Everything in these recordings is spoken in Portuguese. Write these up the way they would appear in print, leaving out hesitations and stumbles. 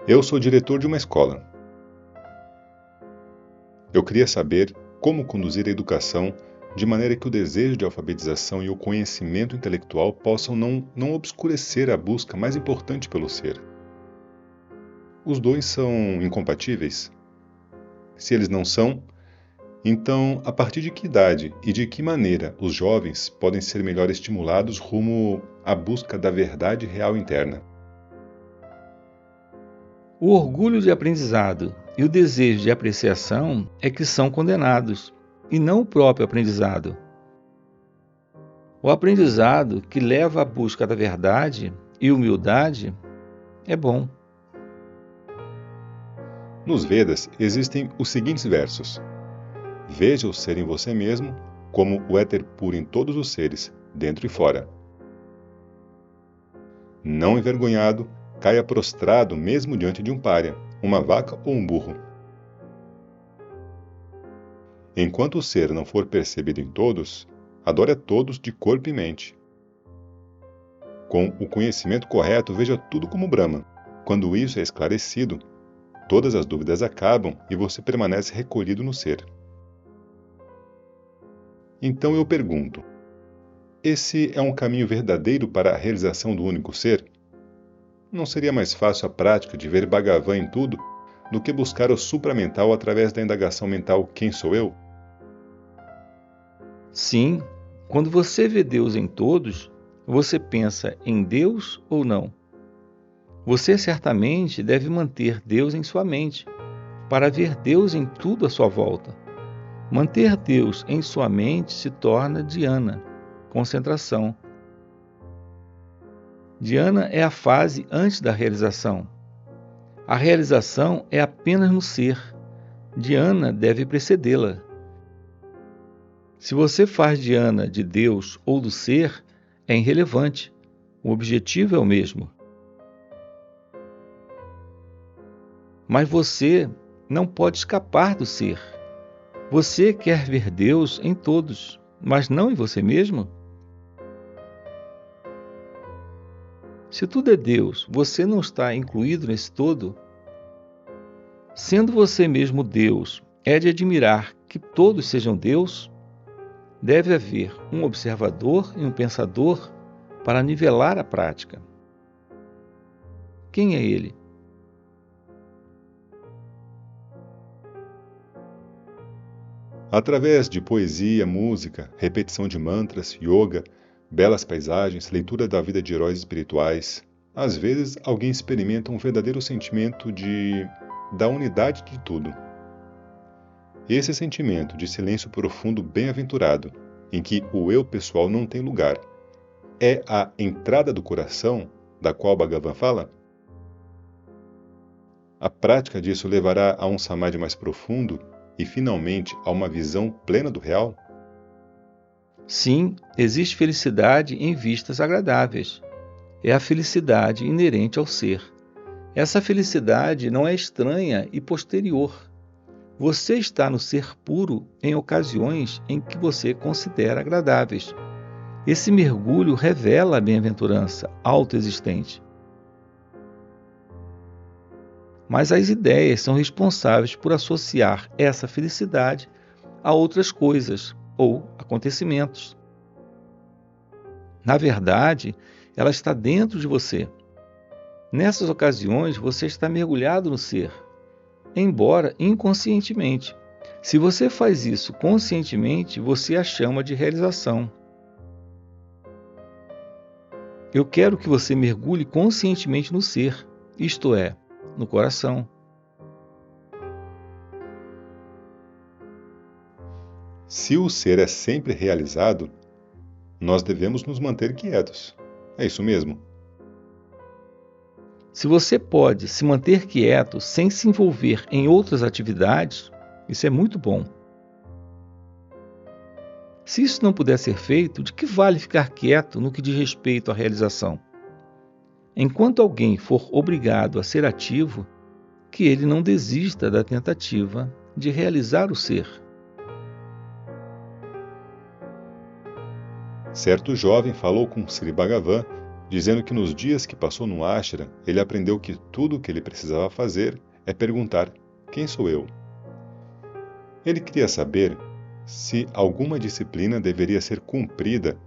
Eu sou diretor de uma escola. Eu queria saber como conduzir a educação de maneira que o desejo de alfabetização e o conhecimento intelectual possam não obscurecer a busca mais importante pelo ser. Os dois são incompatíveis? Se eles não são, então a partir de que idade e de que maneira os jovens podem ser melhor estimulados rumo à busca da verdade real interna? O orgulho de aprendizado e o desejo de apreciação é que são condenados, e não o próprio aprendizado. O aprendizado que leva à busca da verdade e humildade é bom. Nos Vedas existem os seguintes versos: Veja o ser em você mesmo como o éter puro em todos os seres, dentro e fora. Não envergonhado, caia prostrado mesmo diante de um pária, uma vaca ou um burro. Enquanto o ser não for percebido em todos, adore a todos de corpo e mente. Com o conhecimento correto, veja tudo como Brahma. Quando isso é esclarecido, todas as dúvidas acabam e você permanece recolhido no ser. Então eu pergunto: esse é um caminho verdadeiro para a realização do único ser? Não seria mais fácil a prática de ver Bhagavan em tudo do que buscar o supramental através da indagação mental quem sou eu? Sim, quando você vê Deus em todos, você pensa em Deus ou não? Você certamente deve manter Deus em sua mente, para ver Deus em tudo à sua volta. Manter Deus em sua mente se torna dhyana, concentração. Dhyana é a fase antes da realização. A realização é apenas no ser. Dhyana deve precedê-la. Se você faz dhyana de Deus ou do ser, é irrelevante. O objetivo é o mesmo. Mas você não pode escapar do ser. Você quer ver Deus em todos, mas não em você mesmo? Se tudo é Deus, você não está incluído nesse todo? Sendo você mesmo Deus, é de admirar que todos sejam Deus? Deve haver um observador e um pensador para nivelar a prática. Quem é ele? Através de poesia, música, repetição de mantras, yoga, belas paisagens, leitura da vida de heróis espirituais, às vezes alguém experimenta um verdadeiro sentimento da unidade de tudo. Esse sentimento de silêncio profundo bem-aventurado, em que o eu pessoal não tem lugar, é a entrada do coração da qual Bhagavan fala? A prática disso levará a um samadhi mais profundo e, finalmente, a uma visão plena do real? Sim, existe felicidade em vistas agradáveis. É a felicidade inerente ao ser. Essa felicidade não é estranha e posterior. Você está no ser puro em ocasiões em que você considera agradáveis. Esse mergulho revela a bem-aventurança autoexistente. Mas as ideias são responsáveis por associar essa felicidade a outras coisas ou acontecimentos. Na verdade, ela está dentro de você. Nessas ocasiões, você está mergulhado no ser, embora inconscientemente. Se você faz isso conscientemente, você a chama de realização. Eu quero que você mergulhe conscientemente no ser, isto é, no coração. Se o ser é sempre realizado, nós devemos nos manter quietos. É isso mesmo? Se você pode se manter quieto sem se envolver em outras atividades, isso é muito bom. Se isso não puder ser feito, de que vale ficar quieto no que diz respeito à realização? Enquanto alguém for obrigado a ser ativo, que ele não desista da tentativa de realizar o ser. Certo jovem falou com Sri Bhagavan dizendo que nos dias que passou no ashram, ele aprendeu que tudo o que ele precisava fazer é perguntar: quem sou eu? Ele queria saber se alguma disciplina deveria ser cumprida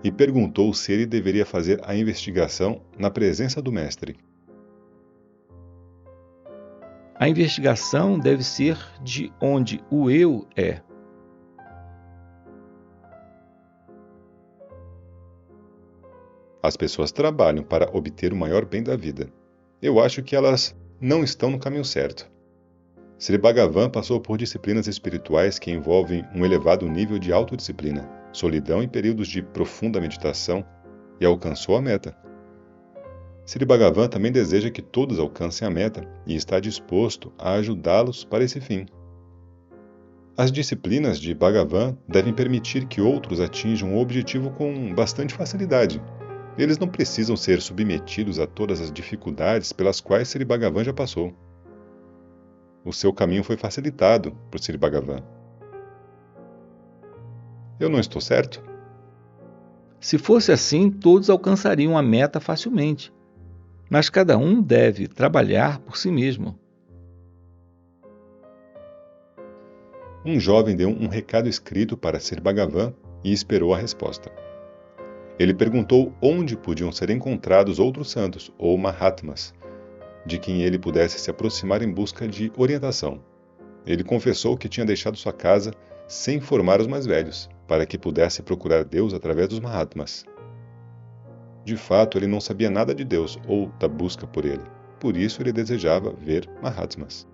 e perguntou se ele deveria fazer a investigação na presença do mestre. A investigação deve ser de onde o eu é. As pessoas trabalham para obter o maior bem da vida. Eu acho que elas não estão no caminho certo. Sri Bhagavan passou por disciplinas espirituais que envolvem um elevado nível de autodisciplina, solidão e períodos de profunda meditação e alcançou a meta. Sri Bhagavan também deseja que todos alcancem a meta e está disposto a ajudá-los para esse fim. As disciplinas de Bhagavan devem permitir que outros atinjam o objetivo com bastante facilidade. Eles não precisam ser submetidos a todas as dificuldades pelas quais Sri Bhagavan já passou. O seu caminho foi facilitado por Sri Bhagavan. Eu não estou certo? Se fosse assim, todos alcançariam a meta facilmente. Mas cada um deve trabalhar por si mesmo. Um jovem deu um recado escrito para Sri Bhagavan e esperou a resposta. Ele perguntou onde podiam ser encontrados outros santos, ou Mahatmas, de quem ele pudesse se aproximar em busca de orientação. Ele confessou que tinha deixado sua casa sem informar os mais velhos, para que pudesse procurar Deus através dos Mahatmas. De fato, ele não sabia nada de Deus ou da busca por ele. Por isso, ele desejava ver Mahatmas.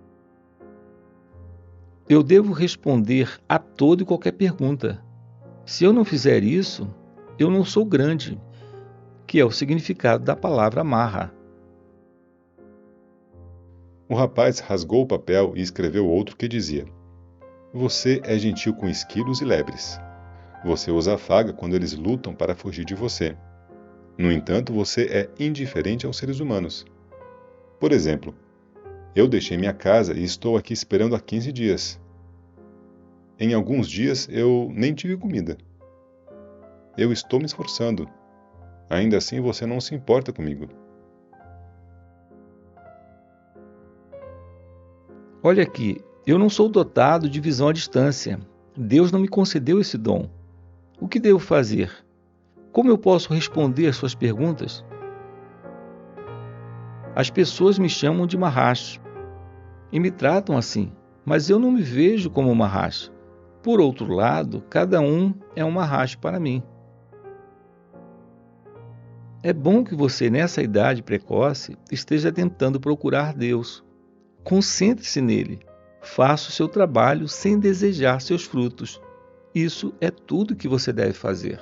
Eu devo responder a toda e qualquer pergunta. Se eu não fizer isso, eu não sou grande, que é o significado da palavra Maha. O rapaz rasgou o papel e escreveu outro que dizia: Você é gentil com esquilos e lebres. Você os afaga quando eles lutam para fugir de você. No entanto, você é indiferente aos seres humanos. Por exemplo, eu deixei minha casa e estou aqui esperando há 15 dias. Em alguns dias eu nem tive comida. Eu estou me esforçando. Ainda assim você não se importa comigo. Olha aqui, eu não sou dotado de visão à distância. Deus não me concedeu esse dom. O que devo fazer? Como eu posso responder às suas perguntas? As pessoas me chamam de Maharshi e me tratam assim, mas eu não me vejo como Maharshi. Por outro lado, cada um é um Maharshi para mim. É bom que você, nessa idade precoce, esteja tentando procurar Deus. Concentre-se nele. Faça o seu trabalho sem desejar seus frutos. Isso é tudo que você deve fazer.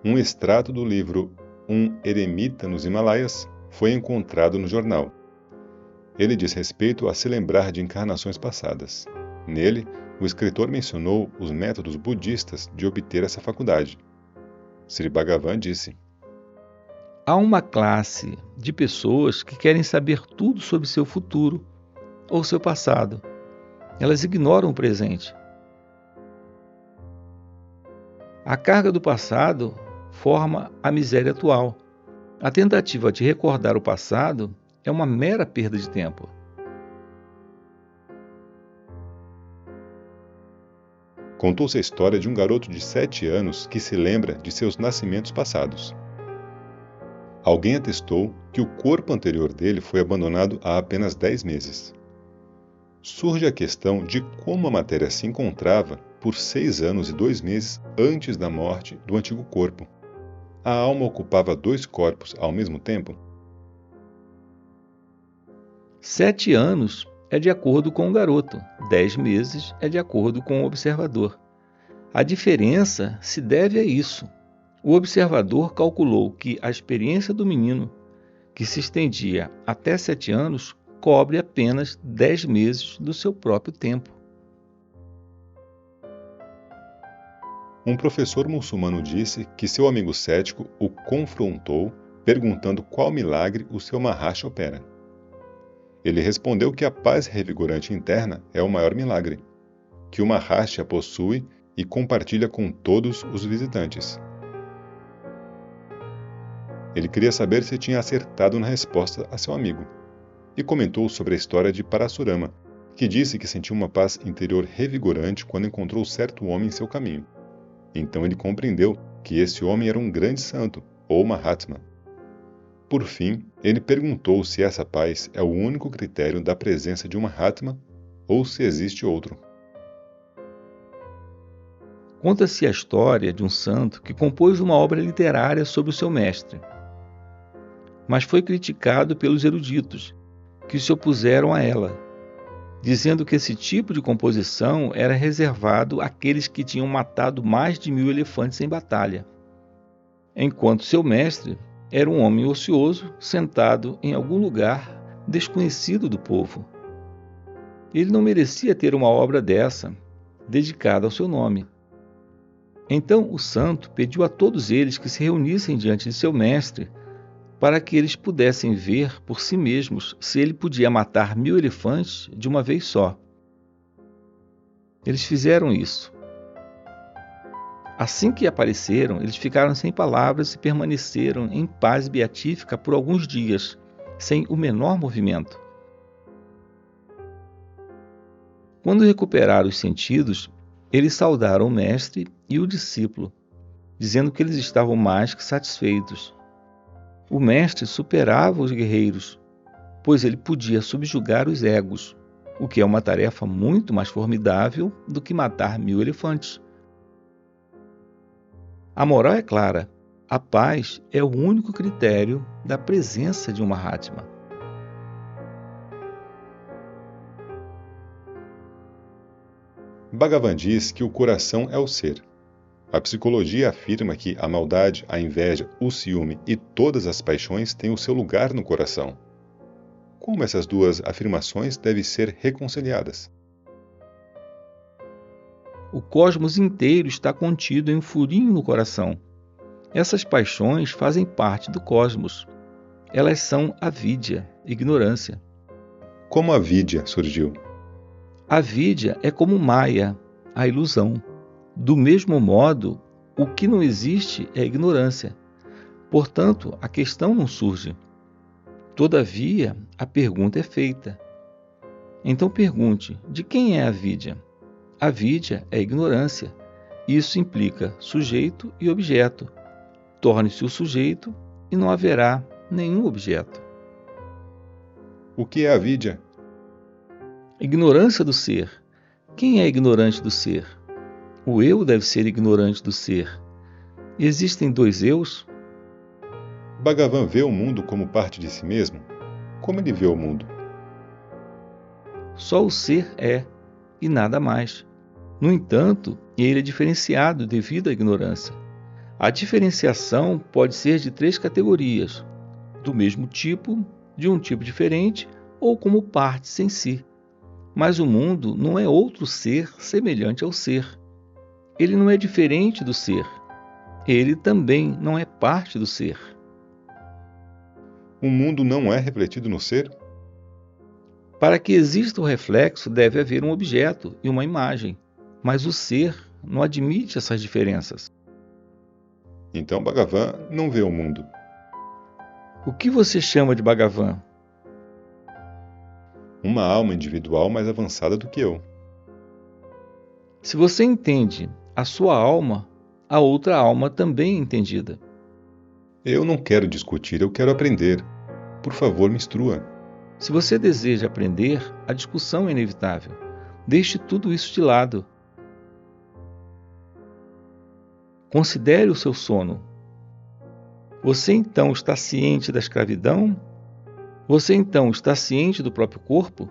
Um extrato do livro Um Eremita nos Himalaias foi encontrado no jornal. Ele diz respeito a se lembrar de encarnações passadas. Nele, o escritor mencionou os métodos budistas de obter essa faculdade. Sri Bhagavan disse: Há uma classe de pessoas que querem saber tudo sobre seu futuro ou seu passado. Elas ignoram o presente. A carga do passado forma a miséria atual. A tentativa de recordar o passado é uma mera perda de tempo. Contou-se a história de um garoto de 7 anos que se lembra de seus nascimentos passados. Alguém atestou que o corpo anterior dele foi abandonado há apenas 10 meses. Surge a questão de como a matéria se encontrava por 6 anos e 2 meses antes da morte do antigo corpo. A alma ocupava 2 corpos ao mesmo tempo? 7 anos é de acordo com o garoto, 10 meses é de acordo com o observador. A diferença se deve a isso. O observador calculou que a experiência do menino, que se estendia até 7 anos, cobre apenas 10 meses do seu próprio tempo. Um professor muçulmano disse que seu amigo cético o confrontou perguntando qual milagre o seu Maharshi opera. Ele respondeu que a paz revigorante interna é o maior milagre, que o Maharshi a possui e compartilha com todos os visitantes. Ele queria saber se tinha acertado na resposta a seu amigo, e comentou sobre a história de Parasurama, que disse que sentiu uma paz interior revigorante quando encontrou certo homem em seu caminho. Então ele compreendeu que esse homem era um grande santo, ou Mahatma. Por fim, ele perguntou se essa paz é o único critério da presença de um Mahatma ou se existe outro. Conta-se a história de um santo que compôs uma obra literária sobre o seu mestre, mas foi criticado pelos eruditos, que se opuseram a ela, dizendo que esse tipo de composição era reservado àqueles que tinham matado mais de 1000 elefantes em batalha, enquanto seu mestre era um homem ocioso sentado em algum lugar desconhecido do povo. Ele não merecia ter uma obra dessa, dedicada ao seu nome. Então o santo pediu a todos eles que se reunissem diante de seu mestre para que eles pudessem ver por si mesmos se ele podia matar 1000 elefantes de uma vez só. Eles fizeram isso. Assim que apareceram, eles ficaram sem palavras e permaneceram em paz beatífica por alguns dias, sem o menor movimento. Quando recuperaram os sentidos, eles saudaram o mestre e o discípulo, dizendo que eles estavam mais que satisfeitos. O mestre superava os guerreiros, pois ele podia subjugar os egos, o que é uma tarefa muito mais formidável do que matar 1000 elefantes. A moral é clara: a paz é o único critério da presença de um Mahatma. Bhagavan diz que o coração é o ser. A psicologia afirma que a maldade, a inveja, o ciúme e todas as paixões têm o seu lugar no coração. Como essas duas afirmações devem ser reconciliadas? O cosmos inteiro está contido em um furinho no coração. Essas paixões fazem parte do cosmos. Elas são avidya, ignorância. Como a vidya surgiu? A avidya é como Maya, a ilusão. Do mesmo modo, o que não existe é ignorância. Portanto, a questão não surge. Todavia, a pergunta é feita. Então pergunte, de quem é a avidya? A avidya é ignorância. Isso implica sujeito e objeto. Torne-se o sujeito e não haverá nenhum objeto. O que é a vidya? Ignorância do ser. Quem é ignorante do ser? O eu deve ser ignorante do ser. Existem dois eus? Bhagavan vê o mundo como parte de si mesmo? Como ele vê o mundo? Só o ser é, e nada mais. No entanto, ele é diferenciado devido à ignorância. A diferenciação pode ser de 3 categorias, do mesmo tipo, de um tipo diferente ou como partes em si. Mas o mundo não é outro ser semelhante ao ser. Ele não é diferente do ser. Ele também não é parte do ser. O mundo não é refletido no ser? Para que exista o reflexo, deve haver um objeto e uma imagem. Mas o ser não admite essas diferenças. Então Bhagavan não vê o mundo. O que você chama de Bhagavan? Uma alma individual mais avançada do que eu. Se você entende a sua alma, a outra alma também é entendida. Eu não quero discutir, eu quero aprender. Por favor, me instrua. Se você deseja aprender, a discussão é inevitável. Deixe tudo isso de lado. Considere o seu sono. Você então está ciente da escravidão? Você então está ciente do próprio corpo?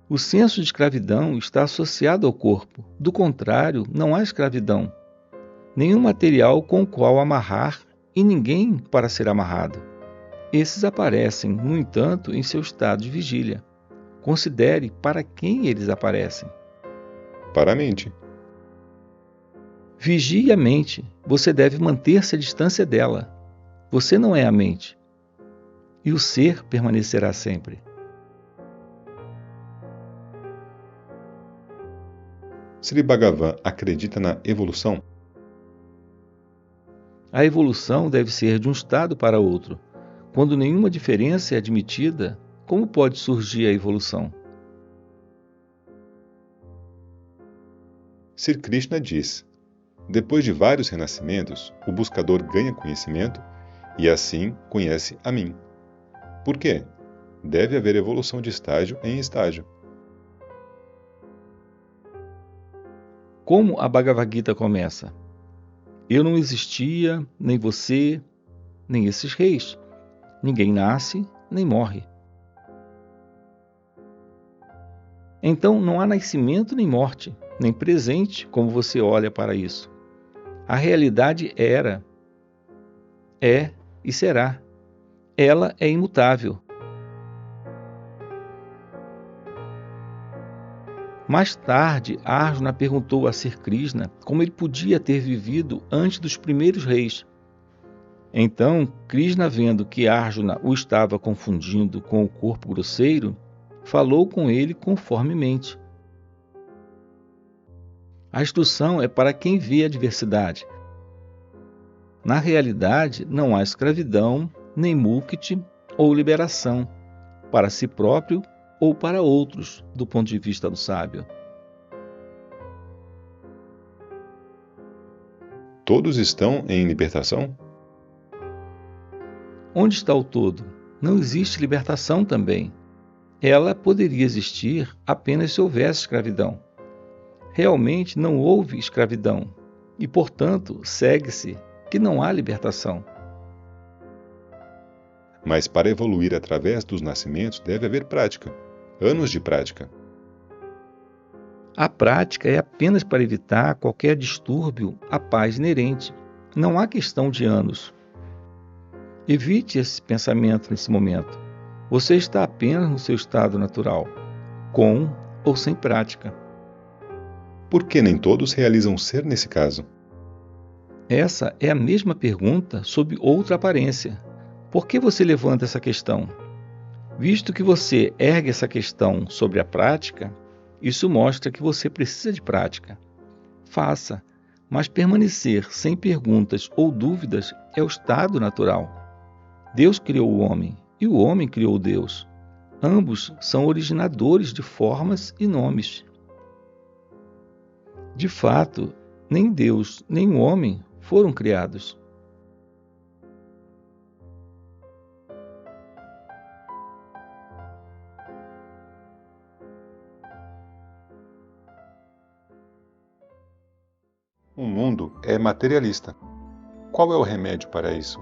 O senso de escravidão está associado ao corpo. Do contrário, não há escravidão. Nenhum material com o qual amarrar e ninguém para ser amarrado. Esses aparecem, no entanto, em seu estado de vigília. Considere para quem eles aparecem. Para a mente. Vigie a mente. Você deve manter-se à distância dela. Você não é a mente. E o ser permanecerá sempre. Sri Bhagavan acredita na evolução? A evolução deve ser de um estado para outro. Quando nenhuma diferença é admitida, como pode surgir a evolução? Sri Krishna diz: depois de vários renascimentos, o buscador ganha conhecimento e assim conhece a mim. Por quê? Deve haver evolução de estágio em estágio. Como a Bhagavad Gita começa? Eu não existia, nem você, nem esses reis. Ninguém nasce, nem morre. Então não há nascimento nem morte, nem presente, como você olha para isso. A realidade era, é e será. Ela é imutável. Mais tarde, Arjuna perguntou a Sri Krishna como ele podia ter vivido antes dos primeiros reis. Então, Krishna, vendo que Arjuna o estava confundindo com o corpo grosseiro, falou com ele conformemente. A instrução é para quem vê a diversidade. Na realidade, não há escravidão, nem mukti ou liberação, para si próprio ou para outros, do ponto de vista do sábio. Todos estão em libertação? Onde está o todo? Não existe libertação também. Ela poderia existir apenas se houvesse escravidão. Realmente não houve escravidão e, portanto, segue-se que não há libertação. Mas para evoluir através dos nascimentos deve haver prática, anos de prática. A prática é apenas para evitar qualquer distúrbio à paz inerente. Não há questão de anos. Evite esse pensamento nesse momento. Você está apenas no seu estado natural, com ou sem prática. Por que nem todos realizam ser nesse caso? Essa é a mesma pergunta sob outra aparência. Por que você levanta essa questão? Visto que você ergue essa questão sobre a prática, isso mostra que você precisa de prática. Faça, mas permanecer sem perguntas ou dúvidas é o estado natural. Deus criou o homem e o homem criou Deus. Ambos são originadores de formas e nomes. De fato, nem Deus nem o homem foram criados. O mundo é materialista. Qual é o remédio para isso?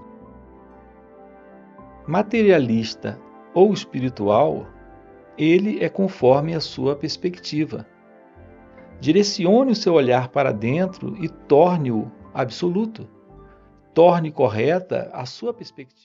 Materialista ou espiritual, ele é conforme a sua perspectiva. Direcione o seu olhar para dentro e torne-o absoluto. Torne correta a sua perspectiva.